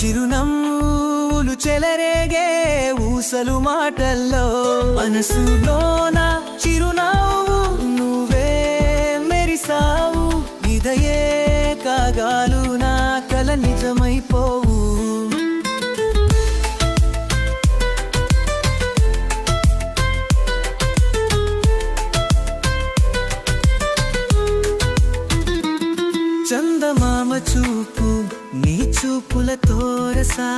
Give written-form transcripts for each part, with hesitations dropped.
చిరునవ్వులు చెలరేగే ఊసలు మాటల్లో మనసులోన చిరునవ్వు నువ్వే మెరిసావు ఇదయే కాగాలు నా కల నిజమైపోవు చందమామ చూపు నీ చూపులతో రసా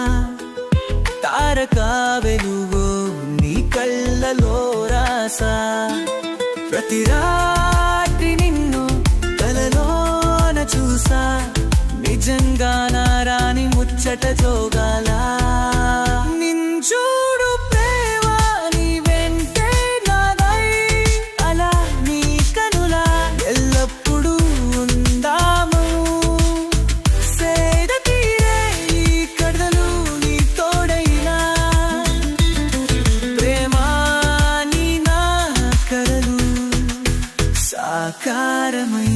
తారకా వెలుగో నీ కళ్ళలో రాసా ప్రతి రాత్రి నిన్ను కలలోన చూసా నిజంగా నా రాణి ముచ్చట జోగాల నించూడు ప్రేమ నీ వెంటే నాదై అలా నీ కనులా ఎల్లప్పుడూ ఉందాము సేద తీరే ఈ కడలు నీ తోడైనా ప్రేమ నీ నా కలలు సాకారమై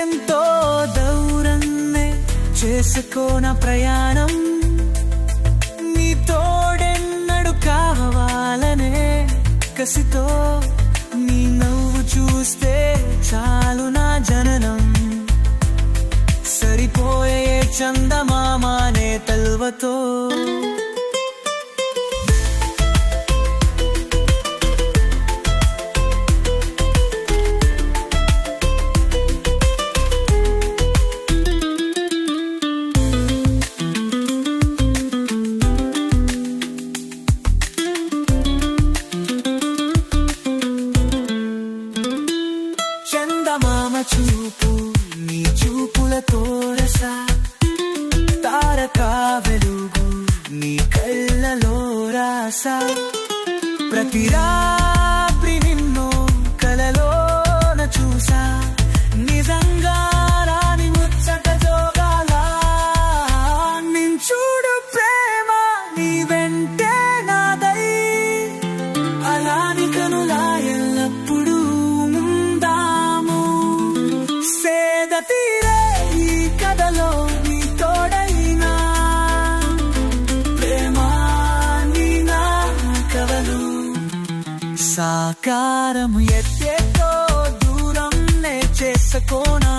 ఎంతో దూరాన్నే చేసుకోన ప్రయాణం నీ తోడెన్నడు కావాలనే కసితో నీ నవ్వు చూస్తే చాలు నా జననం సరిపోయే చందమామనే తల్వతో చందమామ చూపు నీ చూపులతో రసా తారకా వెలుగు నీ కళ్ళలో రాసా ప్రతి రాత్రి నిన్ను కలలోన చూసా నిజంగా రాని ముచ్చట జోగాల నించూడు ప్రేమ నీ వెంటే నాదై అలాని కనులా ఎల్లప్పుడూ సేద తీరే ఈ కథలో నీ తోడైనా ప్రేమ నీ నా కలలు సాకారము ఎత్తేతో దూరం నే చేసుకోనా